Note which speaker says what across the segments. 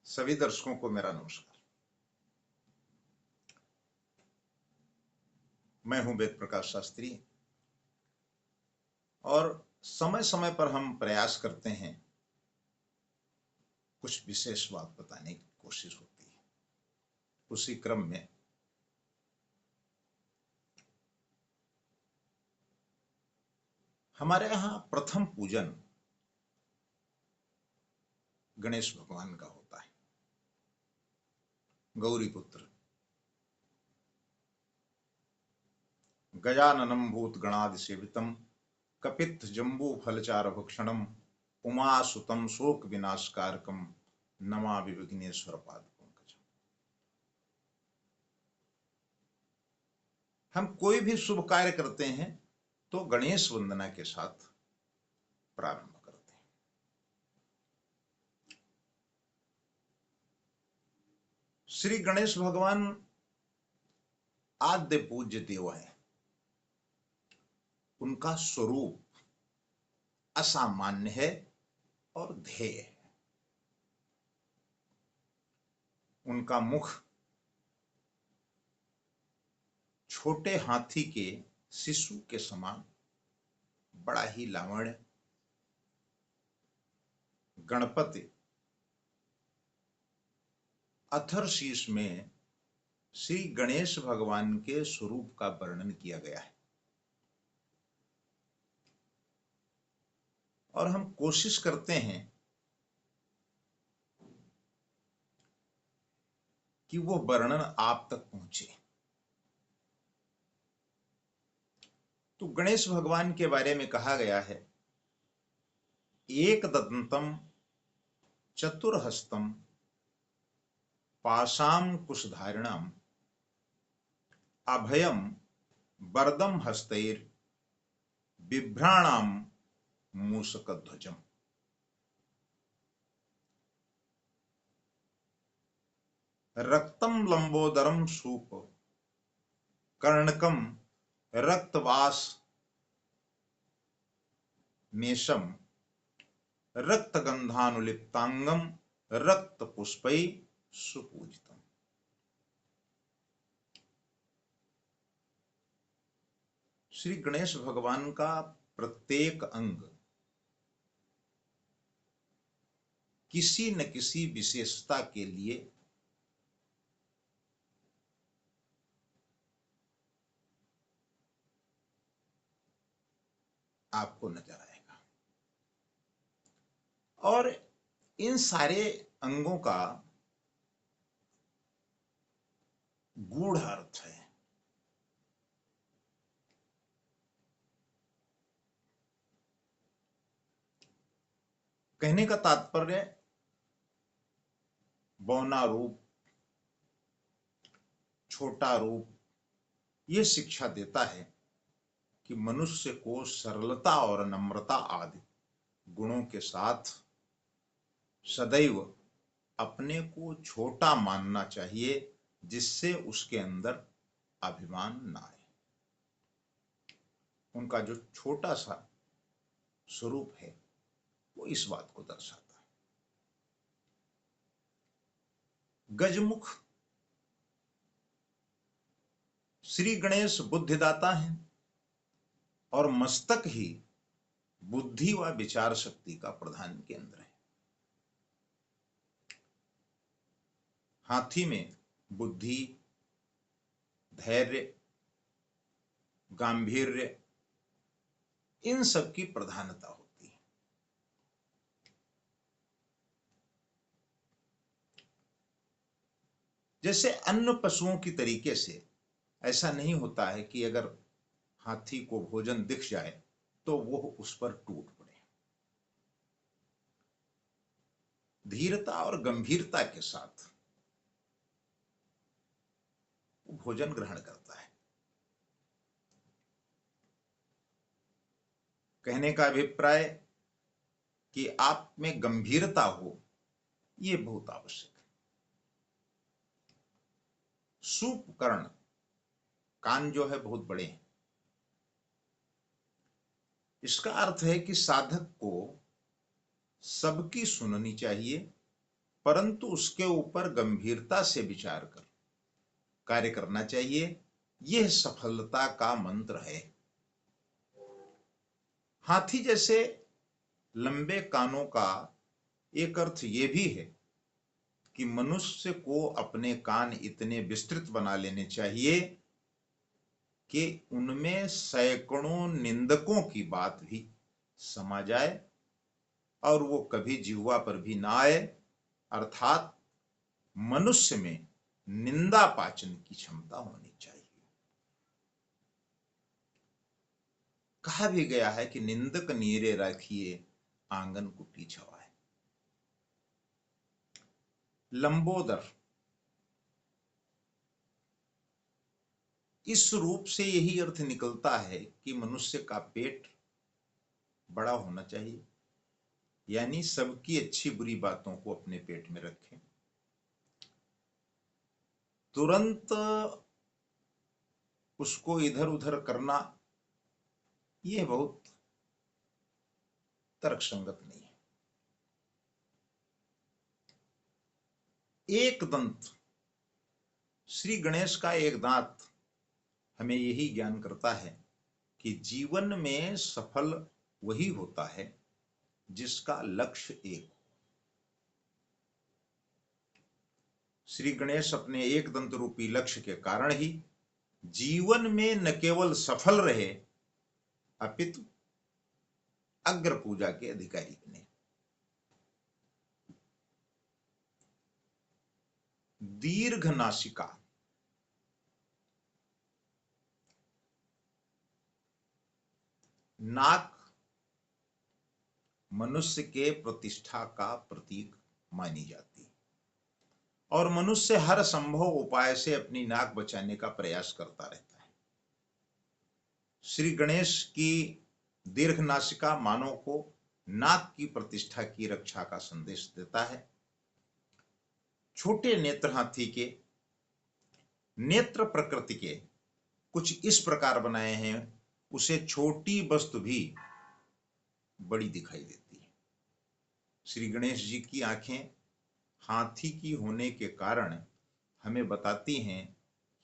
Speaker 1: सभी दर्शकों को मेरा नमस्कार। मैं हूं वेद प्रकाश शास्त्री और समय समय पर हम प्रयास करते हैं, कुछ विशेष बात बताने की कोशिश होती है। उसी क्रम में हमारे यहाँ प्रथम पूजन गणेश भगवान का होता है। गौरी पुत्र गजाननं भूतगणादि सेवितं कपित्थ जम्बू फलचार भक्षणम उमासुतं शोक विनाशकारकम नमामि विघ्नेश्वर पाद पंकजम। हम कोई भी शुभ कार्य करते हैं तो गणेश वंदना के साथ प्रारंभ करते हैं। श्री गणेश भगवान आद्य पूज्य देव है। उनका स्वरूप असामान्य है और ध्येय है। उनका मुख छोटे हाथी के शिशु के समान बड़ा ही लावण्य। गणपति अथर्शीष में श्री गणेश भगवान के स्वरूप का वर्णन किया गया है और हम कोशिश करते हैं कि वो वर्णन आप तक पहुंचे। तो गणेश भगवान के बारे में कहा गया है, एक दंतम चतुर्हस्तम पाशां कुशधारिणम अभयम वरदम हस्तैर बिभ्राणाम मूषकध्वजम। रक्तम लंबोदरम सूप कर्णकम रक्तवास मेषम रक्तगंधानुलिप्तांगम रक्त पुष्पै सुपूजितम। श्री गणेश भगवान का प्रत्येक अंग किसी न किसी विशेषता के लिए आपको नजर आएगा और इन सारे अंगों का गूढ़ अर्थ है। कहने का तात्पर्य बौना रूप, छोटा रूप ये शिक्षा देता है कि मनुष्य को सरलता और नम्रता आदि गुणों के साथ सदैव अपने को छोटा मानना चाहिए, जिससे उसके अंदर अभिमान ना आए। उनका जो छोटा सा स्वरूप है वो इस बात को दर्शाता है। गजमुख श्री गणेश बुद्धिदाता हैं और मस्तक ही बुद्धि व विचार शक्ति का प्रधान केंद्र है। हाथी में बुद्धि, धैर्य, गांभीर्य इन सब की प्रधानता होती है। जैसे अन्य पशुओं की तरीके से ऐसा नहीं होता है कि अगर हाथी को भोजन दिख जाए तो वो उस पर टूट पड़े। धीरता और गंभीरता के साथ वो भोजन ग्रहण करता है। कहने का अभिप्राय कि आप में गंभीरता हो ये बहुत आवश्यक है। सूप कर्ण, कान जो है बहुत बड़े हैं। इसका अर्थ है कि साधक को सबकी सुननी चाहिए परंतु उसके ऊपर गंभीरता से विचार कर कार्य करना चाहिए। यह सफलता का मंत्र है। हाथी जैसे लंबे कानों का एक अर्थ यह भी है कि मनुष्य को अपने कान इतने विस्तृत बना लेने चाहिए कि उनमें सैकड़ों निंदकों की बात भी समा जाए और वो कभी जिह्वा पर भी ना आए। अर्थात मनुष्य में निंदा पाचन की क्षमता होनी चाहिए। कहा भी गया है कि निंदक नीरे रखिए आंगन कुटी छवाए। लंबोदर इस रूप से यही अर्थ निकलता है कि मनुष्य का पेट बड़ा होना चाहिए, यानी सबकी अच्छी बुरी बातों को अपने पेट में रखें। तुरंत उसको इधर उधर करना यह बहुत तर्कसंगत नहीं है। एक दंत, श्री गणेश का एक दांत हमें यही ज्ञान करता है कि जीवन में सफल वही होता है जिसका लक्ष्य एक। श्री गणेश अपने एक दंत रूपी लक्ष्य के कारण ही जीवन में न केवल सफल रहे अपितु अग्र पूजा के अधिकारी बने। दीर्घ नासिका, नाक मनुष्य के प्रतिष्ठा का प्रतीक मानी जाती है और मनुष्य हर संभव उपाय से अपनी नाक बचाने का प्रयास करता रहता है। श्री गणेश की दीर्घ नासिका मानव को नाक की प्रतिष्ठा की रक्षा का संदेश देता है। छोटे नेत्र हाथी के नेत्र प्रकृति के कुछ इस प्रकार बनाए हैं, उसे छोटी वस्तु भी बड़ी दिखाई देती है। श्री गणेश जी की आंखें हाथी की होने के कारण हमें बताती हैं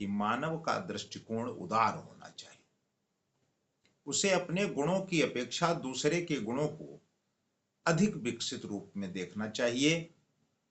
Speaker 1: कि मानव का दृष्टिकोण उदार होना चाहिए। उसे अपने गुणों की अपेक्षा दूसरे के गुणों को अधिक विकसित रूप में देखना चाहिए।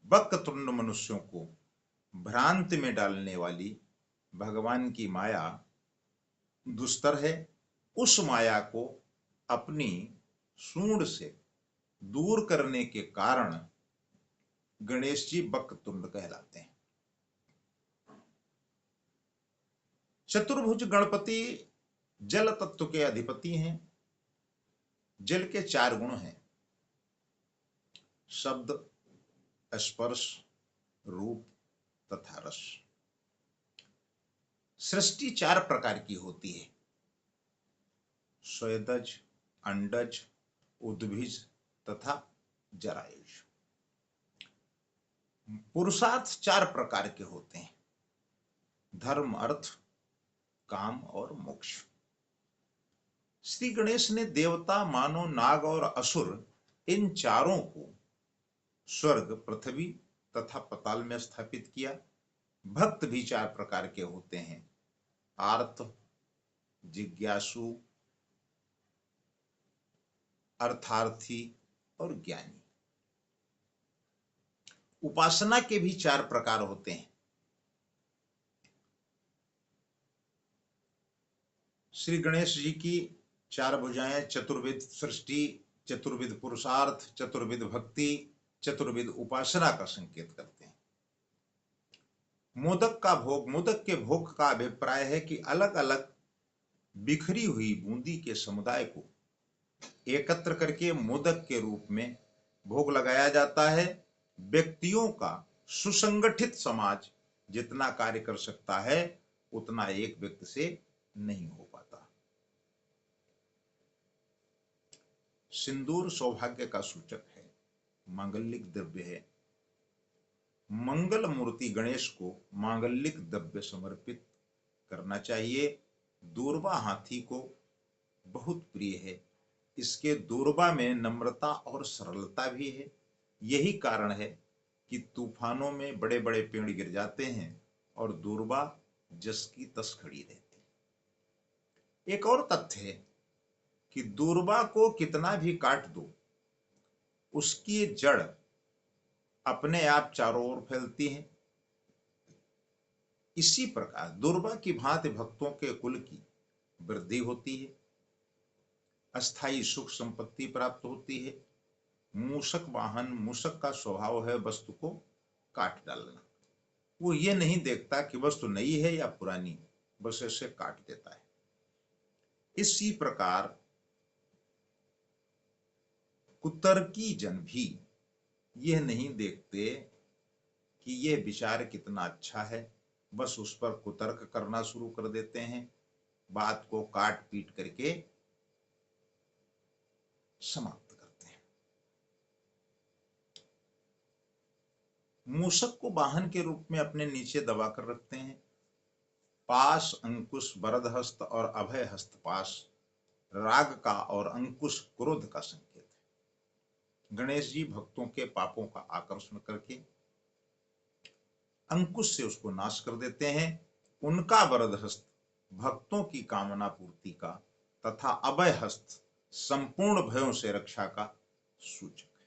Speaker 1: वक्रतुंड मनुष्यों को भ्रांति में डालने वाली भगवान की माया दुस्तर है। उस माया को अपनी सूंड से दूर करने के कारण गणेश जी वक्रतुंड कहलाते हैं। चतुर्भुज गणपति जल तत्व के अधिपति हैं। जल के 4 गुण हैं, शब्द, स्पर्श, रूप तथा रस। सृष्टि 4 प्रकार की होती है, स्वेदज, अंडज, उद्भिज तथा जरायुज। पुरुषार्थ 4 प्रकार के होते हैं, धर्म, अर्थ, काम और मोक्ष। श्री गणेश ने देवता, मानव, नाग और असुर इन चारों को स्वर्ग, पृथ्वी तथा पताल में स्थापित किया। भक्त भी 4 प्रकार के होते हैं, आर्त, जिज्ञासु, अर्थार्थी और ज्ञानी। उपासना के भी 4 प्रकार होते हैं। श्री गणेश जी की 4 भुजाएं चतुर्विध सृष्टि, चतुर्विध पुरुषार्थ, चतुर्विध भक्ति, चतुर्विध उपासना का संकेत करते हैं। मोदक का भोग, मोदक के भोग का अभिप्राय है कि अलग अलग बिखरी हुई बूंदी के समुदाय को एकत्र करके मोदक के रूप में भोग लगाया जाता है। व्यक्तियों का सुसंगठित समाज जितना कार्य कर सकता है उतना एक व्यक्ति से नहीं हो पाता। सिंदूर सौभाग्य का सूचक है, मांगलिक द्रव्य है। मंगल मूर्ति गणेश को मांगलिक द्रव्य समर्पित करना चाहिए। दूर्वा हाथी को बहुत प्रिय है। इसके दूर्वा में नम्रता और सरलता भी है। यही कारण है कि तूफानों में बड़े बड़े पेड़ गिर जाते हैं और दूर्वा जस की तस खड़ी रहती। एक और तथ्य है कि दूर्वा को कितना भी काट दो, उसकी जड़ अपने आप चारों ओर फैलती है। इसी प्रकार दूर्वा की भांति भक्तों के कुल की वृद्धि होती है, अस्थाई सुख संपत्ति प्राप्त होती है। मूषक वाहन, मूषक का स्वभाव है वस्तु को काट डालना। वो ये नहीं देखता कि वस्तु नई है या पुरानी, बस ऐसे काट देता है। इसी प्रकार कुतर्की जन भी यह नहीं देखते कि यह विचार कितना अच्छा है, बस उस पर कुतर्क करना शुरू कर देते हैं, बात को काट पीट करके समाप्त करते हैं। मूषक को वाहन के रूप में अपने नीचे दबा कर रखते हैं। पाश, अंकुश, वरद हस्त और अभय हस्त पाश राग का और अंकुश क्रोध का संकेत है। गणेश जी भक्तों के पापों का आकर्षण करके अंकुश से उसको नाश कर देते हैं। उनका वरद हस्त भक्तों की कामना पूर्ति का तथा अभय हस्त संपूर्ण भयों से रक्षा का सूचक है।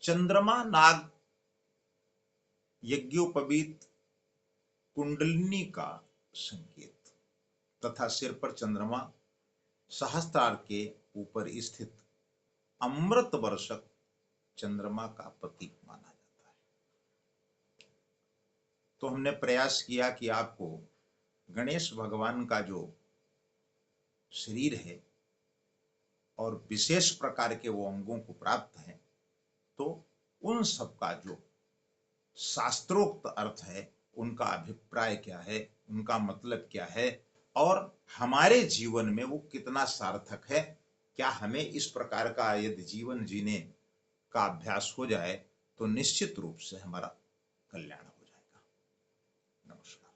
Speaker 1: चंद्रमा नाग यज्ञोपवीत कुंडलिनी का संकेत तथा सिर पर चंद्रमा, सहस्त्रार के ऊपर स्थित अमृत वर्षक चंद्रमा का प्रतीक माना जाता है। तो हमने प्रयास किया कि आपको गणेश भगवान का जो शरीर है और विशेष प्रकार के वो अंगों को प्राप्त है, तो उन सब का जो शास्त्रोक्त अर्थ है, उनका अभिप्राय क्या है, उनका मतलब क्या है और हमारे जीवन में वो कितना सार्थक है। क्या हमें इस प्रकार का यदि जीवन जीने का अभ्यास हो जाए तो निश्चित रूप से हमारा कल्याण हो जाएगा। नमस्कार।